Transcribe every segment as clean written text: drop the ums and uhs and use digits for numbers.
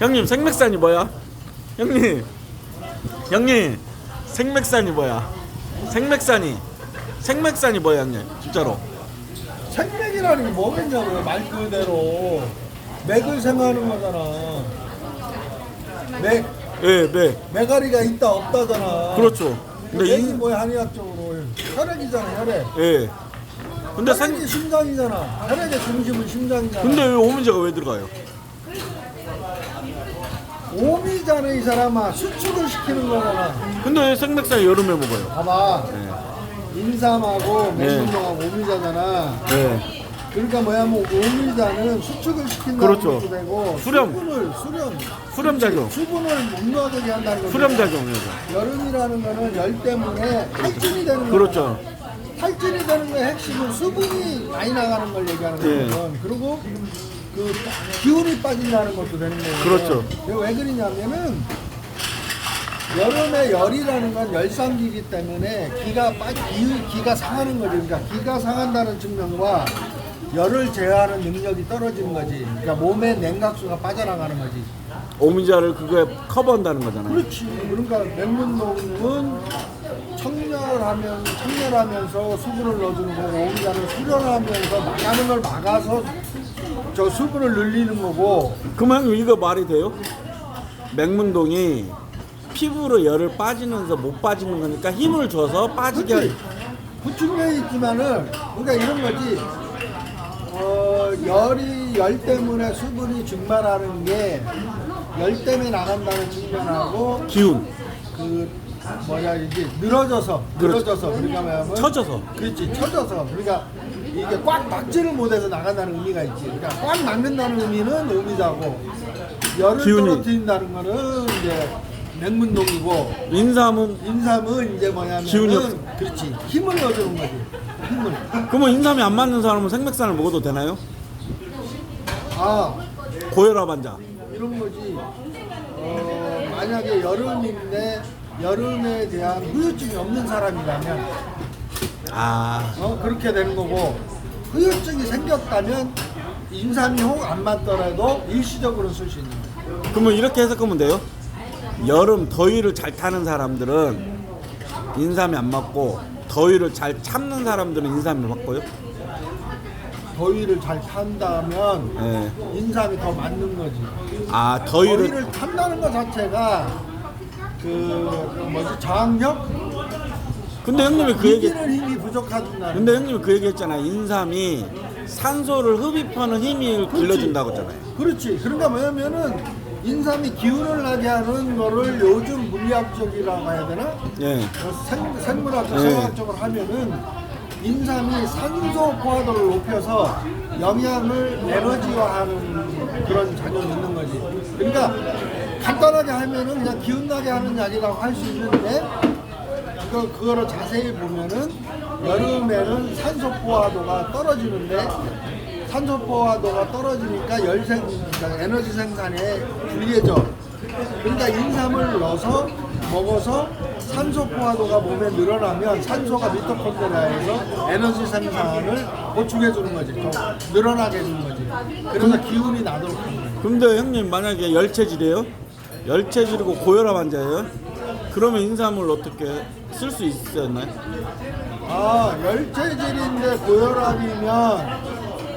형님 생맥산이 뭐야? 형님 생맥산이 뭐야? 생맥산이 뭐야 형님? 진짜로. 생맥이라는 게 뭐겠냐고요. 말 그대로 맥을 생각하는 거잖아. 맥, 네. 메가리가 있다 없다잖아. 그렇죠. 근데 맥이 뭐야 한의학적으로 혈액이잖아. 혈액. 예. 근데 혈액이 심장이잖아. 혈액의 중심은 심장이잖아. 근데 왜 오미자가 왜 들어가요? 오미자는 이 사람아 수축을 시키는 거잖아. 근데 왜 생맥산이 여름에 먹어요? 봐봐. 네. 인삼하고 네. 맥주하고 오미자잖아. 네. 그러니까 뭐냐면 오미자는 수축을 시킨다는 그렇죠. 것도 되고 수렴. 수렴작용. 수분을 못 넣어지게 한다는 거죠. 수렴작용이죠. 여름이라는 거는 열 때문에 탈진이 되는 거죠. 그렇죠. 탈진이 되는 거의 핵심은 수분이 많이 나가는 걸 얘기하는 네. 거거든. 그리고 그 기운이 빠진다는 것도 되는 거예요. 그렇죠. 왜 그러냐면은 여름에 열이라는 건 열상기이기 때문에 기가 상하는 거지. 그러니까 기가 상한다는 측면과 열을 제어하는 능력이 떨어지는 거지. 그러니까 몸에 냉각수가 빠져나가는 거지. 오미자를 그거에 커버한다는 거잖아요. 그렇지. 그러니까 맥문동은 청열하면서 수분을 넣어주는 거고, 오미자는 수련하면서 나가는 걸 막아서 저 수분을 늘리는 거고. 그러면 형님 이거 말이 돼요? 맥문동이 피부로 열을 빠지면서 못 빠지는 거니까 힘을 줘서 빠지게 할. 부충격이 있지만은 그러니까 이런 거지. 열 때문에 수분이 증발하는 게 열 때문에 나간다는 측면하고 기운 이게 늘어져서 그러니까 뭐냐면 쳐져서. 그렇지 쳐져서 그러니까 이게 꽉 막지를 못해서 나간다는 의미가 있지. 그러니까 꽉 막는다는 의미는 오미자고 열을 기운이. 떨어뜨린다는 거는 이제 맥문동이고 인삼은 이제 뭐냐면 기운이 그렇지 힘을 넣어주는 거지. 힘을. 그러면 인삼이 안 맞는 사람은 생맥산을 먹어도 되나요? 고혈압 환자. 이런 거지. 만약에 여름인데 여름에 대한 후유증이 없는 사람이라면 그렇게 되는 거고, 후유증이 생겼다면 인삼이 혹 안 맞더라도 일시적으로 쓸 수 있는 거예요. 그러면 이렇게 해석하면 돼요? 여름 더위를 잘 타는 사람들은 인삼이 안 맞고 더위를 잘 참는 사람들은 인삼이 맞고요? 더위를 잘 탄다면 네. 인삼이 더 맞는 거지. 더위를 탄다는 것 자체가 저항력? 근데 형님이 그 얘기 이기는 힘이 부족하다. 근데 형님이 그 얘기 했잖아요. 인삼이 산소를 흡입하는 힘이 길러준다고 했잖아요. 그렇지. 그러니까 뭐냐면은 인삼이 기운을 나게 하는 거를 요즘 물리학적이라고 해야 되나? 예. 생물학적, 네. 생화학적으로 하면은 인삼이 산소 포화도를 높여서 영양을 에너지화하는 그런 작용이 있는 거지. 그러니까 간단하게 하면은 그냥 기운 나게 하는 약이라고 할 수 있는데 그거를 자세히 보면은 여름에는 산소 포화도가 떨어지는데 산소 포화도가 떨어지니까 그러니까 에너지 생산에 불리해져. 그러니까 인삼을 넣어서 먹어서 산소 포화도가 몸에 늘어나면 산소가 미토콘드리아에서 에너지 생산을 보충해 주는 거지. 더 늘어나게 해주는 거지. 그래서 기운이 나도록 하는 거예요. 근데 형님 만약에 열체질이에요? 열체질이고 고혈압 환자예요? 그러면 인삼을 어떻게 쓸 수 있었나요? 열체질인데 고혈압이면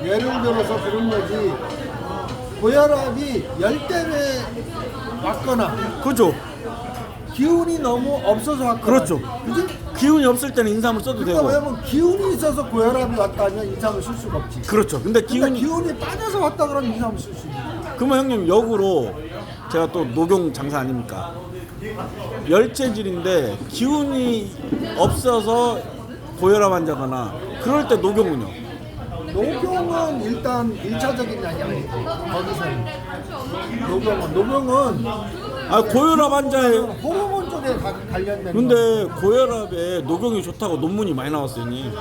예를 들어서 그런 거지. 고혈압이 열 때문에 왔거나 그렇죠. 기운이 너무 없어서 왔거나. 그렇죠. 그지? 기운이 없을 때는 인삼을 써도 그러니까 되고. 왜냐면 기운이 있어서 고혈압이 왔다면 인삼을 쓸 수가 없지. 그렇죠. 근데 기운이 빠져서 왔다 그러면 인삼을 쓸 수 있는 거야. 그러면 형님 역으로 제가 또 녹용 장사 아닙니까? 열체질인데 기운이 없어서 고혈압 환자거나 그럴 때 녹용은요? 녹용은 일단 1차적인 약이 아니고 거기서는 녹용은 고혈압 환자에 호르몬 쪽에 관련된 근데 고혈압에 녹용이 좋다고 논문이 많이 나왔어요, 형님.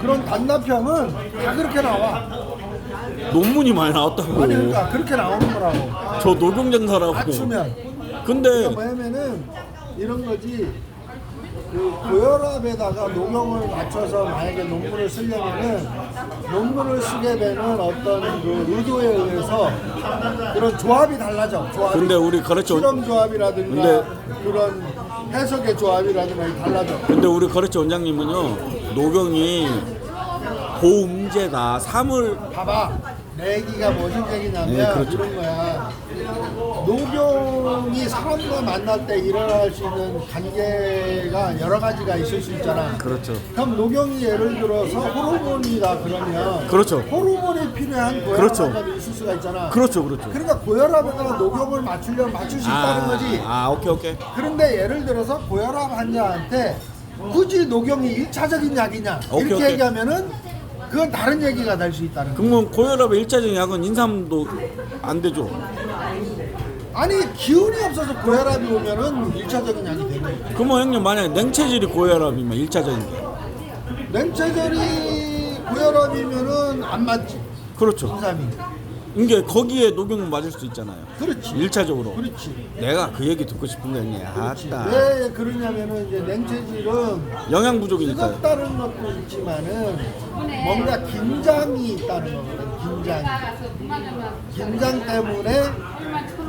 그런 단납형은 다 그렇게 나와. 논문이 많이 나왔다고. 아니 그러니까 그렇게 나오는 거라고. 저 녹용 장사라고. 맞추면. 근데 뭐냐면은 이런 거지. 그 고혈압에다가 녹용을 맞춰서 만약에 논문을 쓰려면은 논문을 쓰게 되는 어떤 그 의도에 의해서 그런 조합이 달라져. 조합이. 근데 우리 거래처 실험 조합이라든가 근데- 그런 해석의 조합이라든가 달라져. 근데 우리 거래처 원장님은요 녹용이 고음제다 사물 봐봐. 내 얘기가 무슨 얘기냐면 네, 그렇죠. 이런 거야. 녹용이 사람과 만날 때 일어날 수 있는 관계가 여러 가지가 있을 수 있잖아. 그렇죠. 그럼 녹용이 예를 들어서 호르몬이다 그러면 그렇죠. 호르몬이 필요한 그렇죠. 고혈압이 있을 수가 있잖아. 그렇죠 그렇죠. 그러니까 고혈압에다가 녹용을 맞추려면 맞출 수 있다는 거지. 오케이. 그런데 예를 들어서 고혈압 환자한테 굳이 녹용이 1차적인 약이냐 오케이, 이렇게 오케이. 얘기하면은 그건 다른 얘기가 될 수 있다는 거야. 그러면 고혈압의 일차적인 약은 인삼도 안 되죠. 아니 기운이 없어서 고혈압이 오면은 1차적인 약이 되는 거야. 그러면 형님 만약에 냉체질이 고혈압이면 일차적인 게 냉체절이 고혈압이면은 안 맞지. 그렇죠. 인삼이. 이게 거기에 녹용은 맞을 수 있잖아요. 그렇지. 일차적으로. 그렇지. 내가 그 얘기 듣고 싶은 게 아니야. 아따. 왜 그러냐면은 이제 냉체질은 영양 부족이니까요. 뜨겁다는 것도 있지만은 뭔가 긴장이 있다는 거거든. 긴장 때문에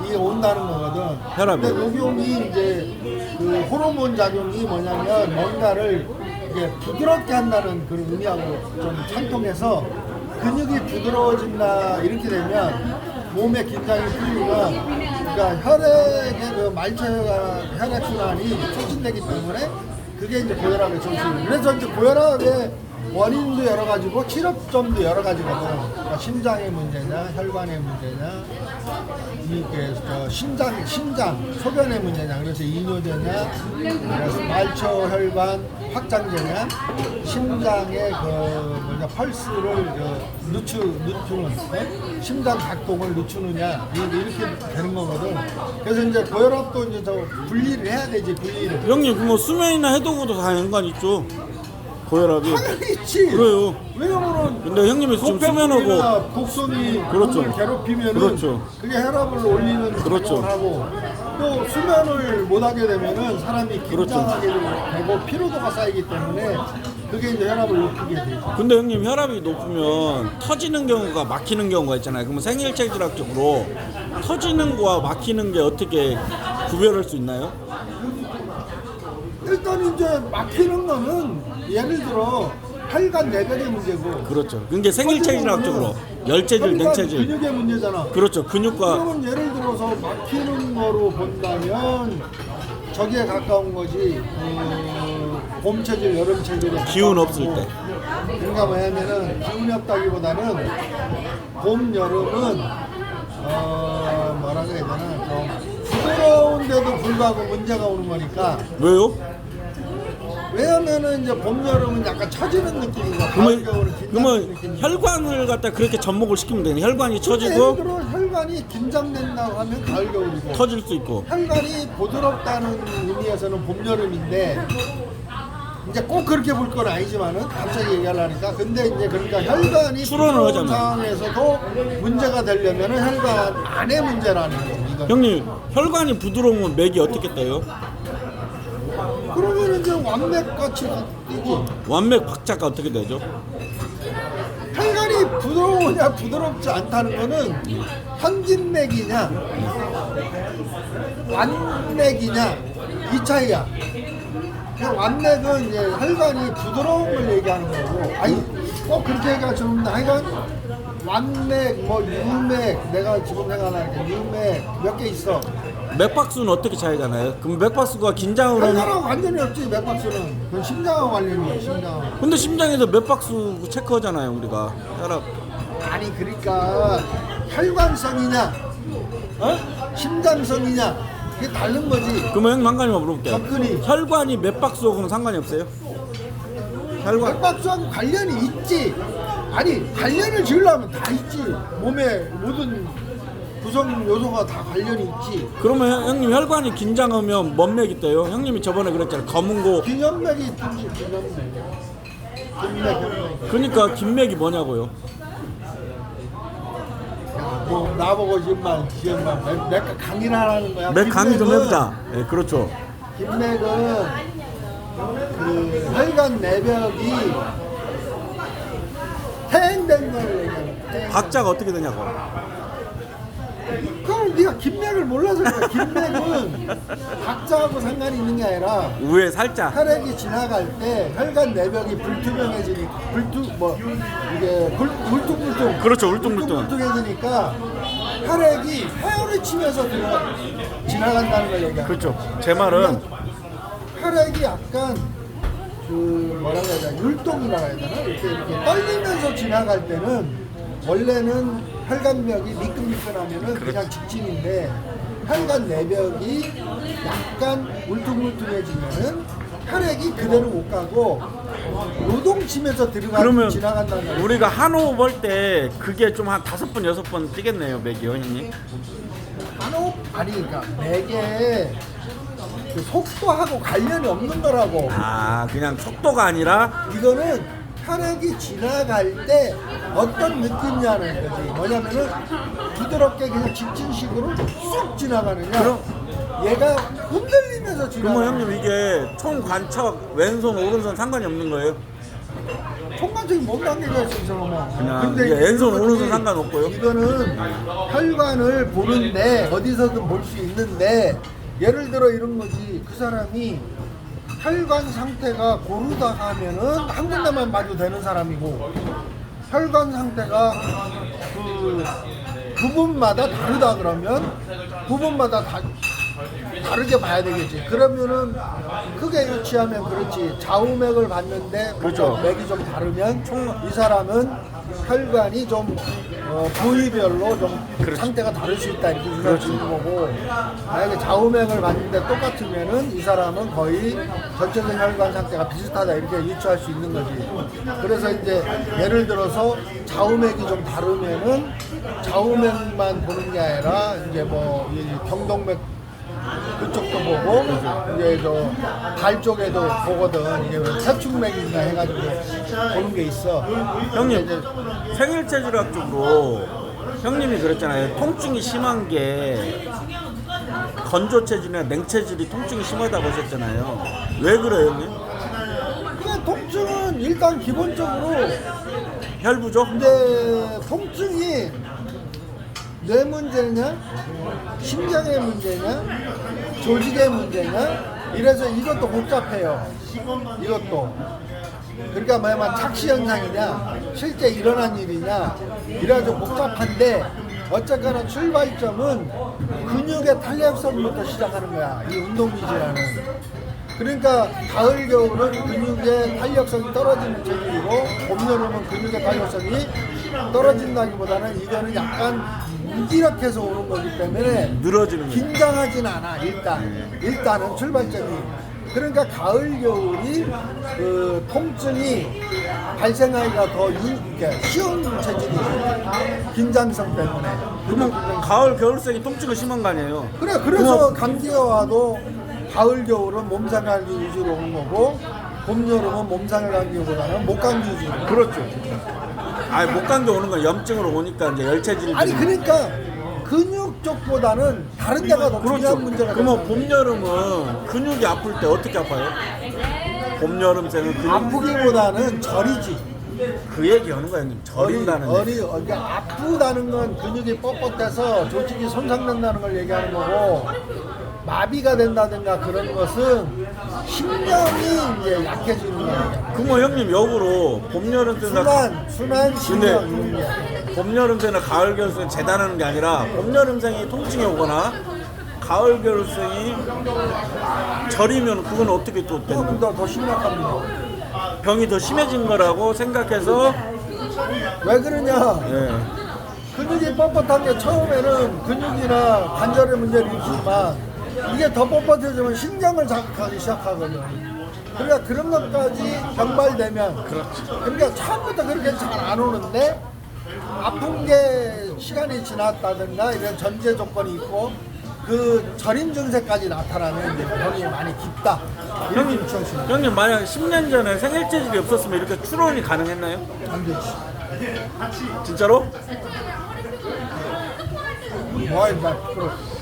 이게 온다는 거거든. 혈압이. 근데 녹용이 이제 그 호르몬 작용이 뭐냐면 뭔가를 이게 부드럽게 한다는 그런 의미하고 좀 상통해서 근육이 부드러워진다 이렇게 되면 몸의 긴장이 풀리면 그러니까 혈액의 그 혈액 순환이 촉진되기 때문에 그게 이제 고혈압의 정신이에요. 그래서 이제 고혈압의 원인도 여러 가지고 치료점도 여러 가지거든. 그러니까 심장의 문제냐, 혈관의 문제냐, 이게 심장, 소변의 문제냐, 그래서 이뇨제냐, 그래서 말초 혈관 확장제냐, 심장의 그 펄스를 늦추는, 심장 작동을 늦추느냐 이렇게 되는 거거든. 그래서 이제 고혈압도 이제 더 분리를 해야 되지, 분리를. 형님 그뭐 수면이나 해독과도 다 연관 있죠. 고혈압이. 당연히 있지. 그래요. 왜냐면은 근데 형님이 지금 수면하고 독성이 그렇죠. 몸을 괴롭히면은 그렇죠. 그게 혈압을 올리는 그렇죠. 작용을 하고 또 수면을 못하게 되면은 사람이 그렇죠. 긴장하게 되고 피로도가 쌓이기 때문에 그게 이제 혈압을 높이게 되죠. 근데 형님 혈압이 높으면 터지는 경우가 막히는 경우가 있잖아요. 그러면 생일체질학적으로 터지는 거와 막히는 게 어떻게 구별할 수 있나요? 일단 이제 막히는 거는 예를 들어 혈관 내벽의 문제고 그렇죠. 그게 생일체질학적으로 열체질, 혈관 냉체질. 근육의 문제잖아. 그렇죠. 근육과 그러면 예를 들어서 막히는 거로 본다면 저기에 가까운 거지. 봄 체질, 여름 체질에 기운 가까운 없을 거고. 때. 그러니까 뭐냐면은 기운이 없다기보다는 봄, 여름은 뭐라 그래야 되나 좀 부드러운데도 불구하고 문제가 오는 거니까. 왜요? 왜냐면은 이제 봄, 여름은 약간 처지는 느낌이고 가을, 겨울은 긴장되는 그러면 느낌이고. 혈관을 갖다 그렇게 접목을 시키면 되네. 혈관이 예를 처지고 들어 혈관이 긴장된다고 하면 가을, 겨울이고 터질 수 있고. 혈관이 부드럽다는 의미에서는 봄, 여름인데 이제 꼭 그렇게 볼 건 아니지만은 갑자기 얘기하려니까 근데 이제 그러니까 혈관이 추론을 부드러운 하자면. 상황에서도 문제가 되려면은 혈관 안의 문제라는 거예요. 이건. 형님 혈관이 부드러우면 맥이 어떻게 떠요? 그러면 이제 완맥같이 뛰지. 완맥 박자가 어떻게 되죠? 혈관이 부드러우냐 부드럽지 않다는 거는 현진맥이냐 완맥이냐 이 차이야. 그냥 완맥은 이제 혈관이 부드러운 걸 얘기하는 거고, 아니 꼭 그렇게 얘기할 수 없는데 하여간 완맥, 뭐 유맥, 내가 지금 생각나는 유맥 몇 개 있어. 맥박수는 어떻게 차이가 나요? 그럼 맥박수가 긴장을 하면 혈관하고 완전히 없지 맥박수는. 그건 심장하고 관련이에요, 심장하고. 근데 심장에서 맥박수 체크하잖아요 우리가 혈압. 아니 그러니까 혈관성이냐, 심장성이냐 그게 다른 거지. 그러면 형님 한 가지만 물어볼게요. 접근이. 혈관이 맥박수하고는 상관이 없어요? 혈관. 맥박수하고 관련이 있지. 아니 관련을 지으려면 다 있지. 몸의 모든 구성 요소가 다 관련이 있지. 그러면 형님 혈관이 긴장하면 뭔 맥이 떠요? 형님이 저번에 그랬잖아요. 검은 고. 균형맥이 있든지 균형맥. 그러니까 긴맥이 뭐냐고요? 뭐 나보고 지금 맥 강의를 하라는 거야. 맥 강의 좀 긴맥은- 해보자. 예, 그렇죠. 긴맥은 그 혈관 내벽이 퇴행된 걸 얘기하는 거야. 박자가 어떻게 되냐고. 그럼 네가 긴맥을 몰라서 그래. 긴맥은 박자하고 상관이 있는 게 아니라 위에 살짝. 혈액이 지나갈 때 혈관 내벽이 불투명해지니 이게 울퉁불퉁 그렇죠, 울퉁불퉁. 울퉁불퉁해지니까 혈액이 회오리 치면서 지나간다는 걸 얘기하는 그렇죠. 제 말은 혈액이 약간 그 뭐라고 해야 되나 율동이라고 해야 되나 이렇게 떨리면서 지나갈 때는 원래는 혈관벽이 미끈미끈하면은 그냥 직진인데 혈관 내벽이 약간 울퉁불퉁해지면은 혈액이 그대로 못 가고 요동치면서 그러면 지나간다는 거예요. 우리가 한 호흡 할 때 그게 좀 한 5번 6번 뛰겠네요, 맥이요, 형님. 한호흡 아니 그러니까 맥의 그 속도하고 관련이 없는 거라고. 아, 그냥 속도가 아니라 이거는 혈액이 지나갈 때 어떤 느낌이냐는 거지. 뭐냐면은 부드럽게 그냥 직진식으로 쑥 지나가느냐. 그럼- 얘가 흔들리면서 그러면 지나가는 형님 이게 총 관측 왼손 오른손 상관이 없는 거예요? 총관적인 뭔 관계가 있어 뭐. 그냥 이게 왼손 오른손 상관없고요? 이거는 혈관을 보는데 어디서든 볼 수 있는데 예를 들어 이런 거지. 그 사람이 혈관 상태가 고르다 하면은 한 군데만 봐도 되는 사람이고 혈관 상태가 그 부분마다 다르다 그러면 부분마다 다르게 봐야 되겠지. 그러면은 크게 유치하면 그렇지. 좌우맥을 봤는데 그렇죠. 맥이 좀 다르면 이 사람은 혈관이 좀 부위별로 좀 그렇죠. 상태가 다를 수 있다 이렇게 생각하시는 거고 만약에 좌우맥을 봤는데 똑같으면은 이 사람은 거의 전체적 혈관 상태가 비슷하다 이렇게 유추할 수 있는 거지. 그래서 이제 예를 들어서 좌우맥이 좀 다르면은 좌우맥만 보는 게 아니라 이제 뭐 이 경동맥 그쪽도 보고 이제 저 발 쪽에도 보거든. 이게 사축맥인가 해가지고 보는 게 있어. 형님 이제 생일체질학 쪽으로 형님이 그랬잖아요. 통증이 심한 게 건조체질이나 냉체질이 통증이 심하다고 하셨잖아요. 왜 그래요, 형님? 그냥 통증은 일단 기본적으로 혈부족? 근데 통증이 뇌 문제냐, 심장의 문제냐, 조직의 문제냐, 이래서 이것도 복잡해요. 이것도. 그러니까 뭐냐면 착시 현상이냐, 실제 일어난 일이냐, 이래가지고 복잡한데 어쨌거나 출발점은 근육의 탄력성부터 시작하는 거야. 이 운동기지라는. 그러니까 가을 겨울은 근육의 탄력성이 떨어지는 체질이고 봄 여름은 근육의 탄력성이 떨어진다기보다는 이거는 약간 무기력해서 오는 거기 때문에 늘어지는 거예요. 긴장하진 않아. 일단은 출발점이. 그러니까 가을 겨울이 그 통증이 발생하기가 더 쉬운 체질이지. 긴장성 때문에. 그러면 가을 겨울생이 통증이 심한 거 아니에요? 그래 그래서 감기가 와도 가을 겨울은 몸살감기 위주로 오는 거고 봄 여름은 몸살감기보다는 목감기 위주로. 그렇죠. 아니 목감기 오는 건 염증으로 오니까 이제 열체질이. 아니 그러니까 근육 쪽보다는 다른 데가 더 그렇죠. 중요한 문제가. 그러면 봄 여름은 근육이 아플 때 어떻게 아파요? 봄 여름생은 근육 아프기보다는 저리지. 그 얘기 하는 거예요, 형님. 저린다는 얘기. 그러니까 아프다는 건 근육이 뻣뻣해서 조직이 손상된다는 걸 얘기하는 거고 마비가 된다든가 그런 것은 신경이 이제 약해지는 거예요. 그러면 형님 역으로 봄 여름 때나 순한 신경 이런 게. 봄 여름 때나 가을 겨울생이 재단하는 게 아니라 봄 여름생이 통증이 오거나 가을 겨울생이 저리면 그건 어떻게 또 되는 거예요? 더 심각합니다. 병이 더 심해진 거라고 생각해서. 왜 그러냐? 예. 근육이 뻣뻣한 게 처음에는 근육이나 관절의 문제를 일으키지만 이게 더 뻣뻣해지면 신경을 자극하기 시작하거든. 그러니까 그런 것까지 병발되면 그러니까 처음부터 그렇게 잘 안 오는데 아픈 게 시간이 지났다든가 이런 전제 조건이 있고 그 절임 증세까지 나타나면 이제 병이 많이 깊다. 형님, 형님 만약 10년 전에 생일체질이 없었으면 이렇게 출원이 가능했나요? 안 되지. 진짜로?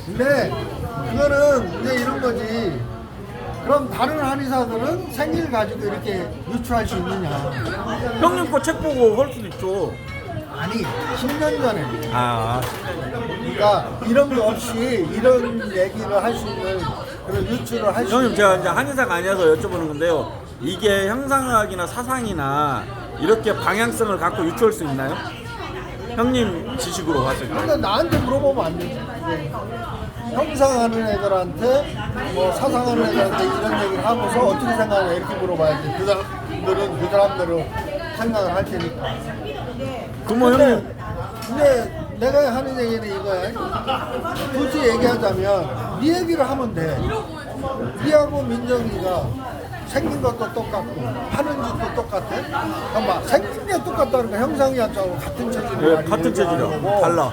근데 그거는 이제 이런 거지. 그럼 다른 한의사들은 생일 가지고 이렇게 유추할 수 있느냐? 형님 거 책 보고 할 수도 있죠. 아니, 10년 전에. 아, 그러니까 이런 거 없이 이런 얘기를 할 수 있는 그런 유추를 할 수 형님 있는. 제가 이제 한의사가 아니어서 여쭤보는 건데요. 이게 형상학이나 사상이나 이렇게 방향성을 갖고 유추할 수 있나요? 형님 지식으로 봤을 때. 그러니까 나한테 물어보면 안 되지. 형상하는 애들한테 뭐 사상하는 애들한테 이런 얘기를 하고서 어떻게 생각하냐 이렇게 물어봐야지. 그 사람들은 생각을 할 테니까. 그러면 형님 근데 내가 하는 얘기는 이거야. 굳이 얘기하자면 네 얘기를 하면 돼. 네하고 민정이가 생긴 것도 똑같고 하는 짓도 똑같아. 잠깐만, 생긴 게 똑같다니까 형상이하고 같은 체질이야. 같은 체질이야. 달라.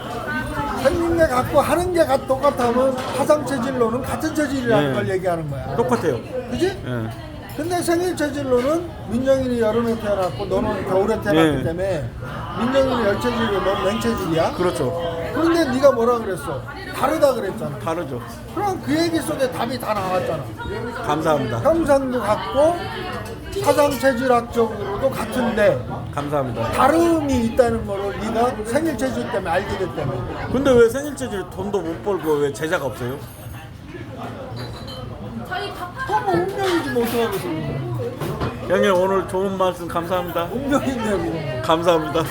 생긴 게 같고 하는 게 똑같다면 화상 체질로는 같은 체질이라는 네. 걸 얘기하는 거야. 똑같아요. 그지? 예. 근데 생일 체질로는 민정이는 여름에 태어났고 너는 겨울에 태어났기 네. 때문에 민정이는 열체질이고 너는 냉체질이야. 그렇죠. 그런데 네가 뭐라 그랬어? 다르다 그랬잖아. 다르죠. 그럼 그 얘기 속에 답이 다 나왔잖아. 감사합니다. 형상도 같고 사상 체질학적으로도 같은데 감사합니다. 다름이 있다는 거를 네가 생일 체질 때문에 알게 됐다며. 근데 왜 생일 체질 돈도 못 벌고 왜 제자가 없어요? 그럼 운명이지 뭐 어떡하겠어. 형님 오늘 좋은 말씀 감사합니다. 운명인데 뭐. 감사합니다.